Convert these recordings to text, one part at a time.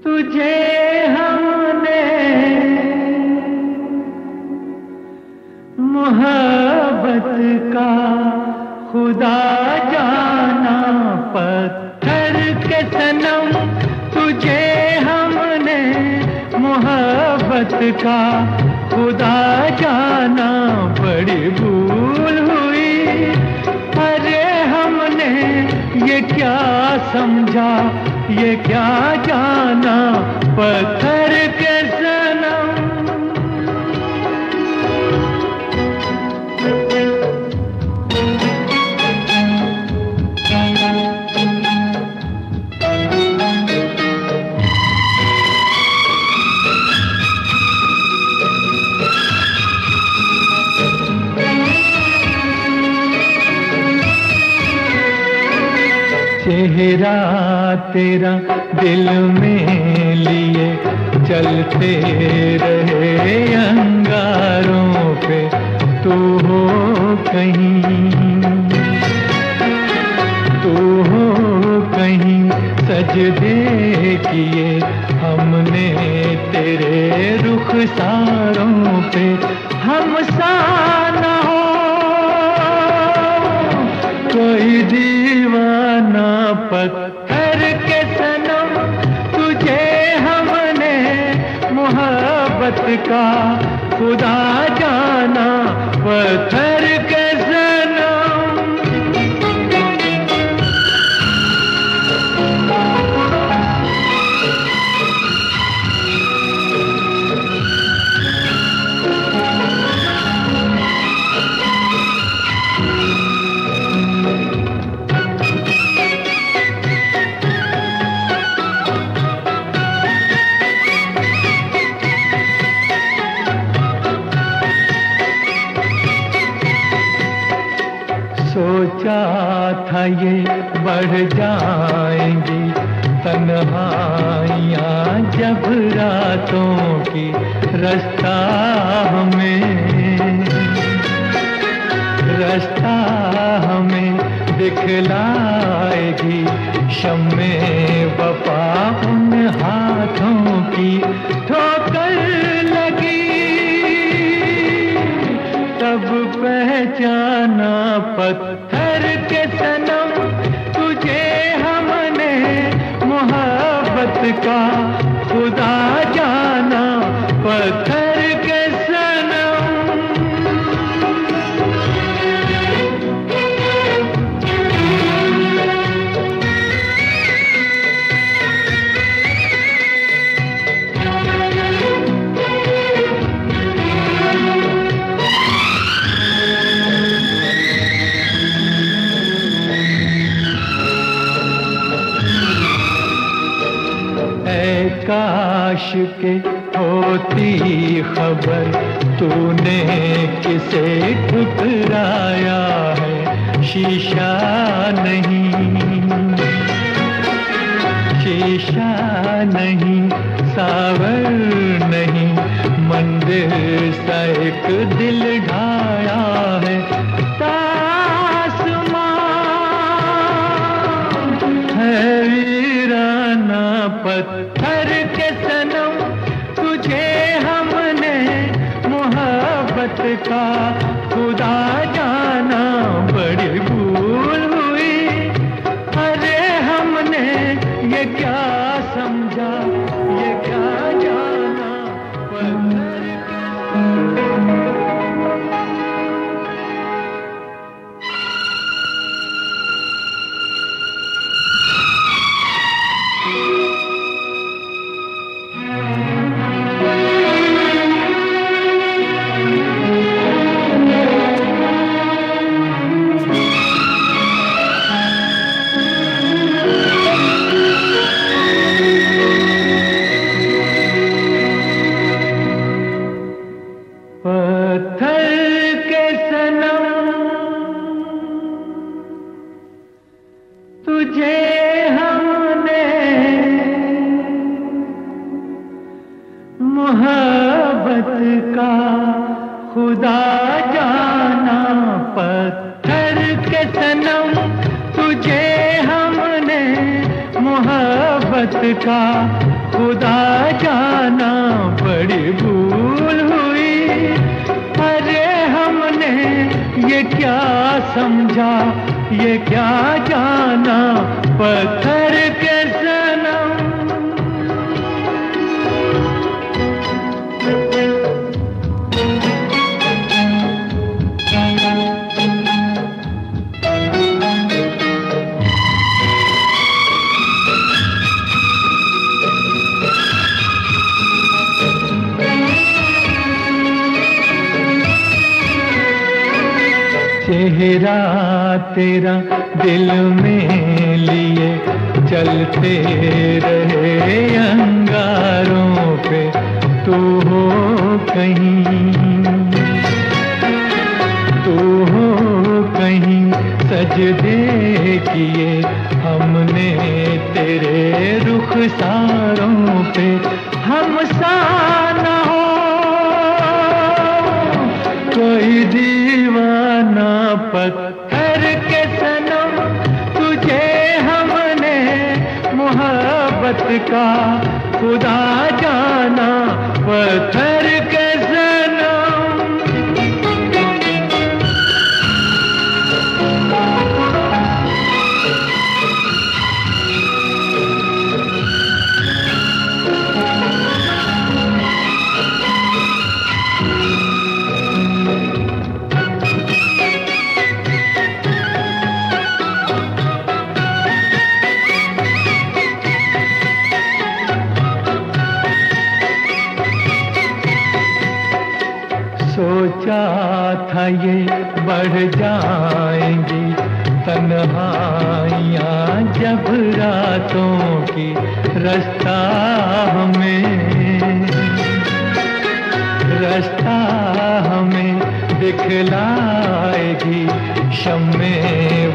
तुझे हमने मोहब्बत का खुदा जाना, पत्थर के सनम तुझे हमने मोहब्बत का खुदा जाना। बड़ी भूल हुई, अरे हमने ये क्या समझा, ये क्या जाना, पत्थर के सनम। चेहरा तेरा दिल में लिए चलते रहे अंगारों पे, तू हो कहीं, तू हो कहीं। सजदे किए हमने तेरे रुखसारों पे, हम सा न हो कोई दीवाना, पत्थर के सनम तुझे हमने मोहब्बत का खुदा जाना, पत्थर के सनम। सोचा था ये बढ़ जाएंगी तन्हाइयाँ जब रातों की, रास्ता हमें दिखलाएगी शम्मे वफा उन हाथों की। ठोकर लगी तब पहचाना, पत्थर के सनम तुझे हमने मोहब्बत का खुदा जाना, पत्थर के सनम। काश के होती खबर तूने किसे ठुकराया है, शीशा नहीं, सावर नहीं, मंदिर सा एक दिल ढाया है। तासमां है वीराना, पत्थर के सनम तुझे हमने मोहब्बत का खुदा जाना। बड़ी भूल हुई, अरे हमने ये क्या समझा, ये क्या जाना, पत्थर के तुझे हमने मोहब्बत का खुदा जाना, पत्थर के सनम तुझे हमने मोहब्बत मोहब्बत का खुदा जाना बड़ी भूल हुई। अरे हमने ये क्या समझा, ये क्या जाना पत्थर के सनम। चेहरा तेरा दिल में लिए चलते रहे अंगारों पे, तू हो कहीं, तू हो कहीं। सजदे किए हमने तेरे रुखसारों पे, हम सा न हो कोई दीवाना पत्थर के सनम। तुझे हमने मोहब्बत का खुदा जाना पत्थर के सनम। सोचा था ये बढ़ जाएंगी तन्हाइयाँ जब रातों की, रास्ता हमें दिखलाएगी शम्मे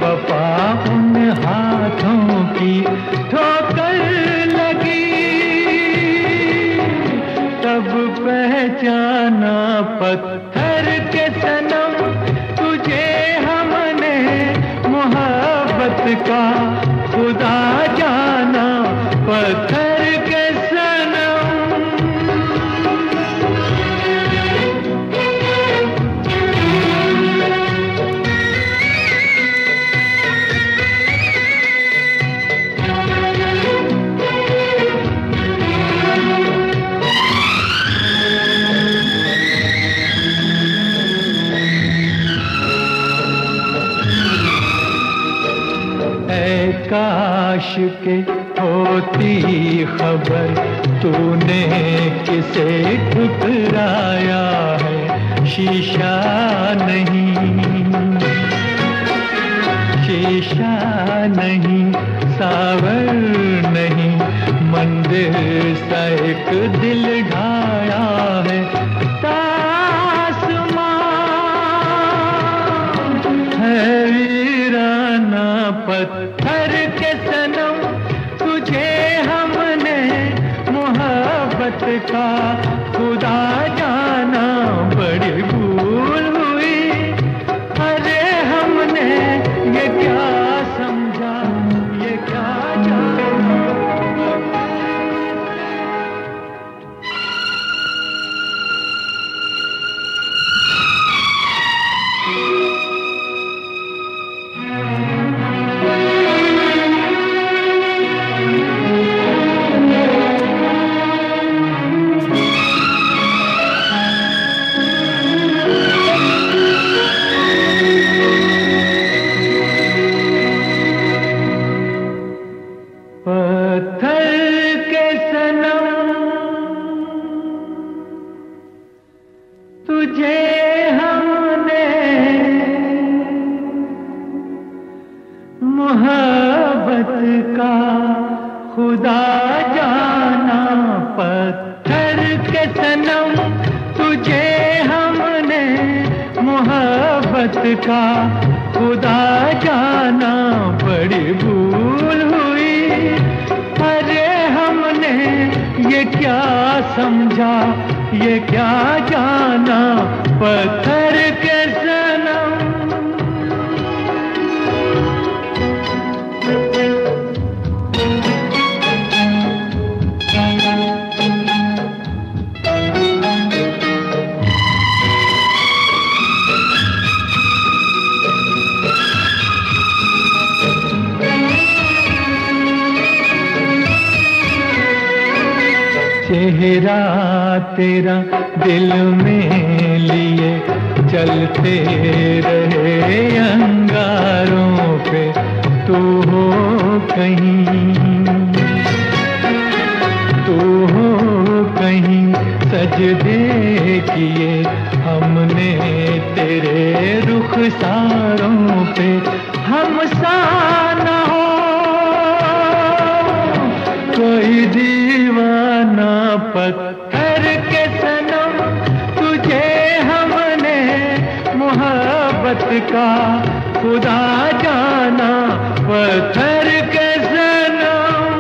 वफा उन हाथों की। ठोकर लगी तब पहचाना पत्थर के सनम। तुझे हमने मोहब्बत का खुदा जाना पत्थर के सनम। काश के होती खबर तूने किसे ठुकराया है। शीशा नहीं सावर नहीं, मंदिर सा एक दिल ढाया है। तासमां है वीराना पत्थर के सनम। तुझे हमने मोहब्बत का खुदा जाना बड़ी भूल हुई। अरे हमने ये क्या समझा, ये क्या जाना। पत्थर के सनम तुझे हमने मोहब्बत का खुदा जाना पत्थर के सनम। तुझे हमने मोहब्बत का खुदा जाना बड़ी भूल हुई। अरे हमने ये क्या समझा, ये क्या जाना पत्थर के सनम। चेहरा तेरा दिल में लिए चलते रहे अंगारों पे, तू हो कहीं, तू हो कहीं। सजदे किए हमने तेरे रुखसारों पे, हम सा न हो कोई दीवाना पत्थर के सनम, तुझे हमने मोहब्बत का खुदा जाना, पत्थर के सनम।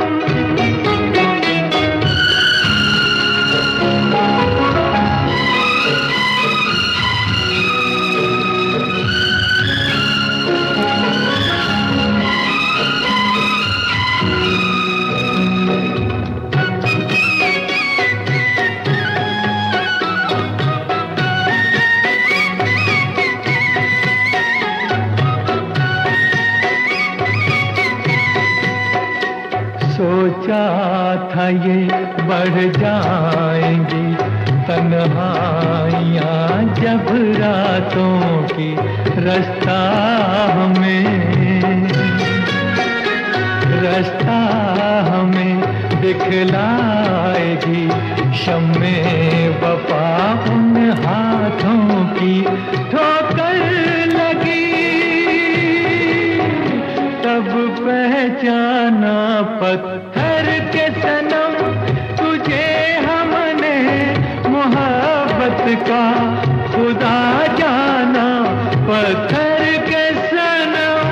सोचा था ये बढ़ जाएंगी तन्हाइयाँ जब रातों की, रास्ता हमें दिखलाएगी शम्मे वफा उन हाथों की। ठोकर लगी तब पहचाना पत्थर के सनम, तुझे हमने मोहब्बत का खुदा जाना, पत्थर के सनम।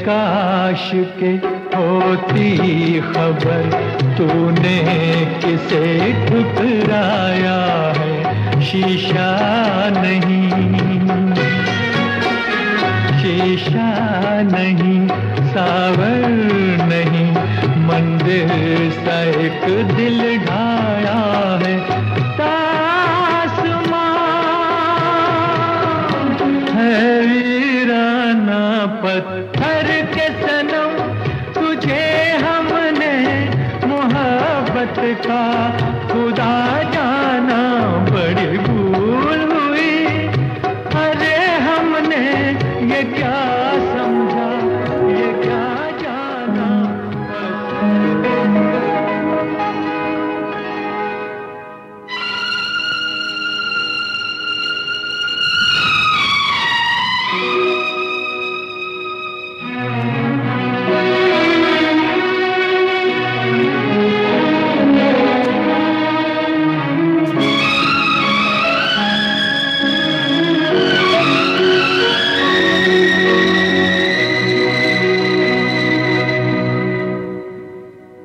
काश के होती खबर, तूने किसे ठुकराया है। शीशा नहीं, सावर नहीं, मंदिर सा एक दिल ढाया है। तासमां है वीराना पत्थर के सनम, तुझे हमने मोहब्बत का खुदा जाना, बड़ी भूल हुई। अरे हमने ये क्या समझा, ये क्या जाना।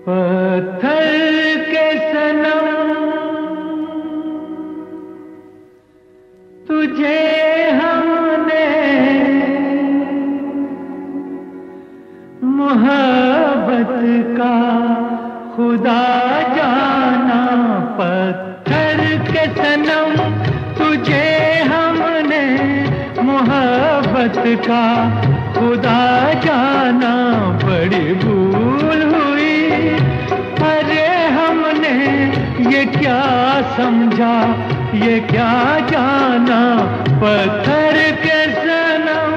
पत्थर के सनम, तुझे हमने मोहब्बत का खुदा जाना, पत्थर के सनम, तुझे हमने मोहब्बत का खुदा जाना, बड़ी भूल हुई। अरे हमने ये क्या समझा, ये क्या जाना, पत्थर के सनम।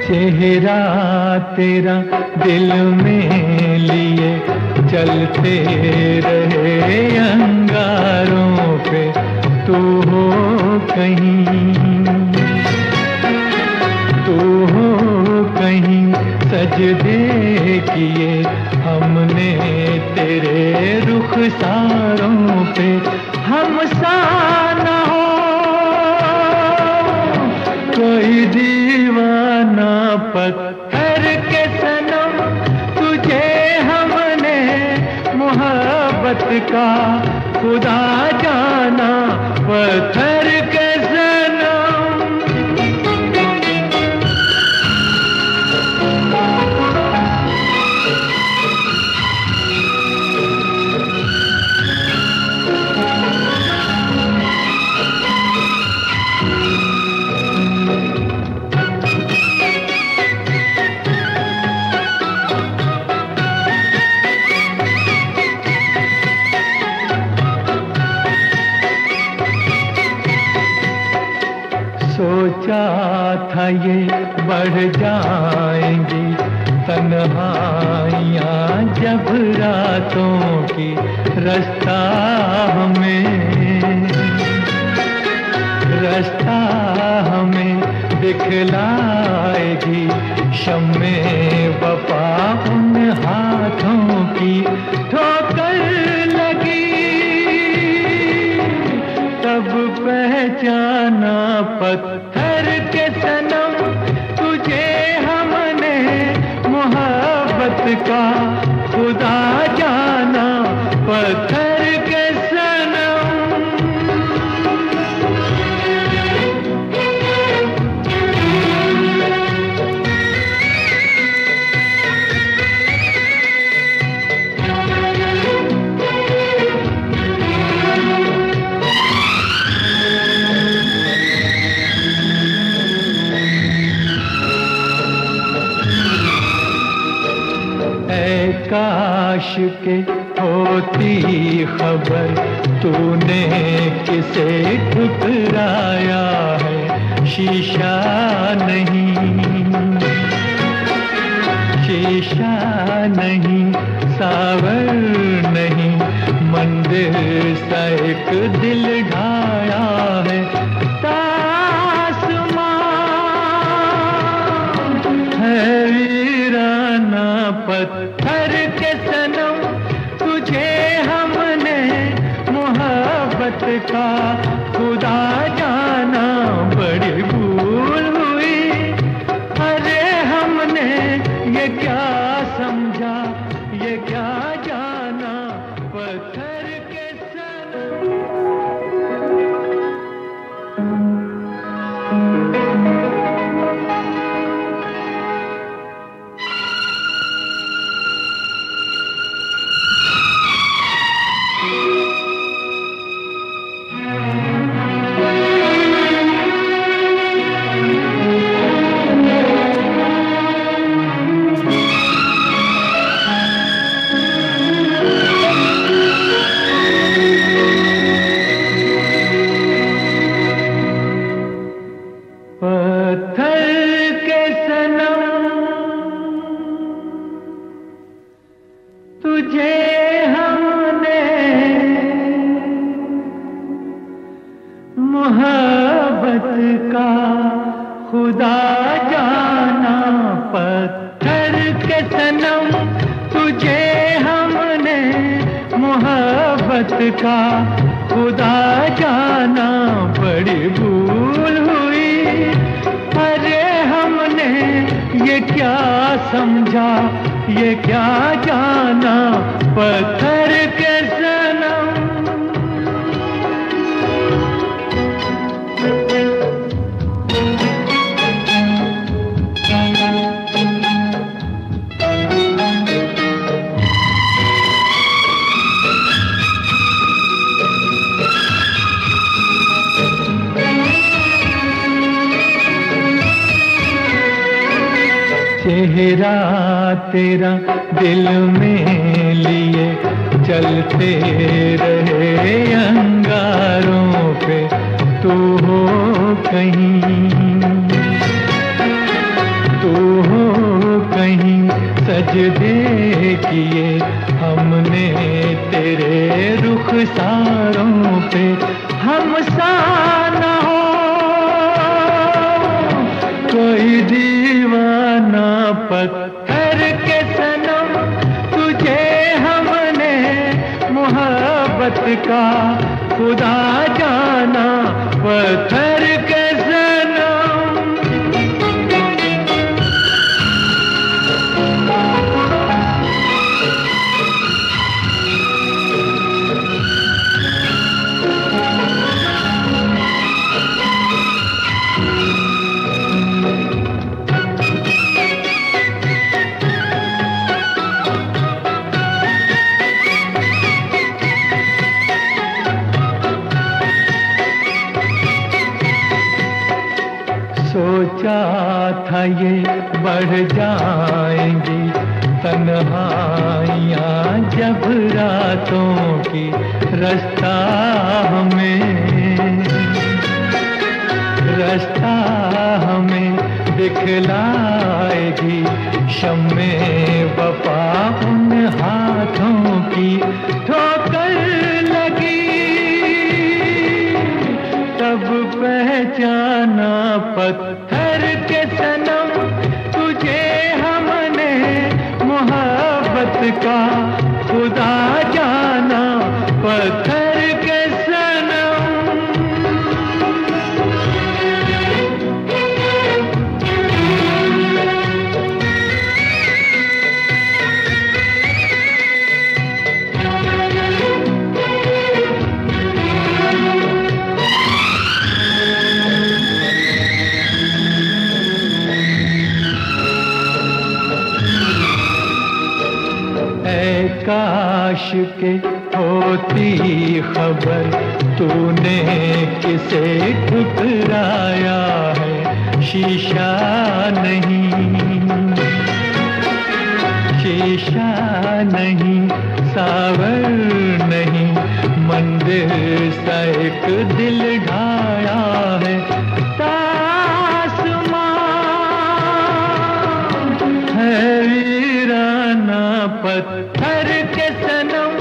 चेहरा तेरा दिल में लिए चलते रहे अंगारों पे, तू हो कहीं, तू हो कहीं। सजदे किए हमने तेरे रुखसारों पे हम सा न हो कोई दीवाना पत्थर के सनम तुझे हमने मोहब्बत का खुदा जाना पत्थर के सोचा था ये बढ़ जाएंगी तन्हाइयाँ जब रातों की रास्ता हमें दिखलाएगी शम्मे वफा उन हाथों की ठोकर लगी तब पहचाना पत्थर के सनम तुझे हमने मोहब्बत का खुदा जाना पत्थर के सनम। काश के होती खबर तूने किसे ठुकराया है शीशा नहीं सावर नहीं मंदिर सा एक दिल ढाया है तासमां है वीराना पत्थर के सनम तुझे हमने मोहब्बत का खुदा जाना बड़ी भूल हुई अरे हमने ये क्या समझा ये क्या जाना पत्थर के सनम। पत्थर के सनम तुझे हमने मोहब्बत का खुदा जाना पत्थर के सनम तुझे हमने मोहब्बत का खुदा जाना बड़ी भूल हुई अरे हमने ये क्या समझा ये क्या जाना पत्थर के सनम। चेहरा तेरा दिल में लिए चलते रहे अंगारों पे तू हो कहीं सजदे किए हमने तेरे रुखसारों पे हम सा न हो कोई दीवाना पत्थर के सनम तुझे मोहब्बत का खुदा जाना पत्थर के सनम। सोचा था ये बढ़ जाएंगी तन्हाइयाँ जब रातों की, रास्ता हमें दिखलाएगी शम्मे वफा उन हाथों की। ठोकर लगी तब पहचाना पत्थर के सनम, तुझे हमने मोहब्बत का खुदा जाना पत्थर के सनम। काश के होती खबर तूने किसे ठुकराया है, शीशा नहीं सावर नहीं, मंदिर सा एक दिल ढाया है। तासमान है वीराना पत्थर के सनम,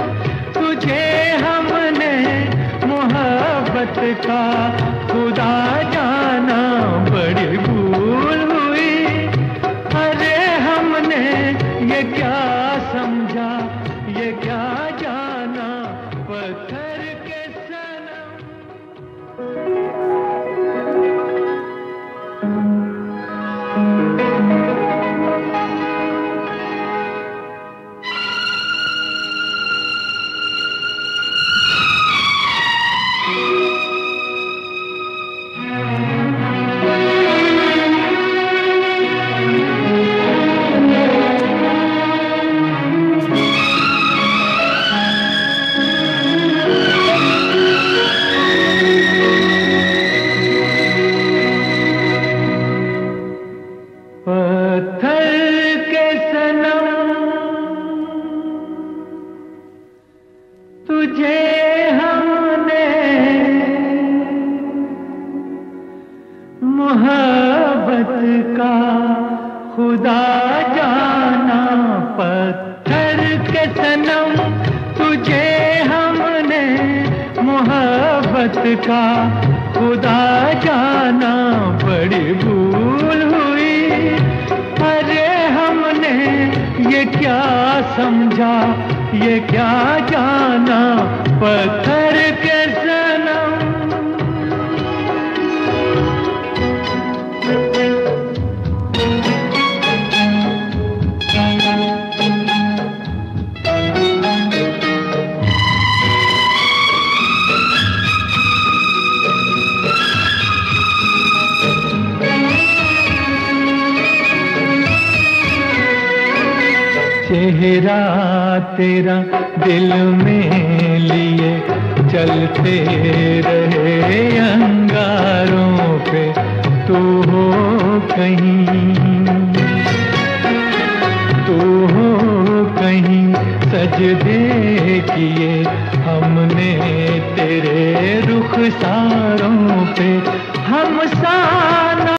तुझे हमने मोहब्बत का खुदा जाना बड़ी भूल हुई। अरे हमने ये क्या समझा, ये क्या जाना पत्थर के सनम। पत्थर के सनम तुझे हमने मोहब्बत का खुदा जाना पत्थर के सनम, तुझे हमने मोहब्बत का खुदा जाना बड़ी भूल हुई। अरे हमने ये क्या समझा, ये क्या जाना पत्थर के सनम। चेहरा तेरा दिल में लिए चलते रहे अंगारों पे, तू हो कहीं सजदे किए हमने तेरे रुखसारों पे। हम साना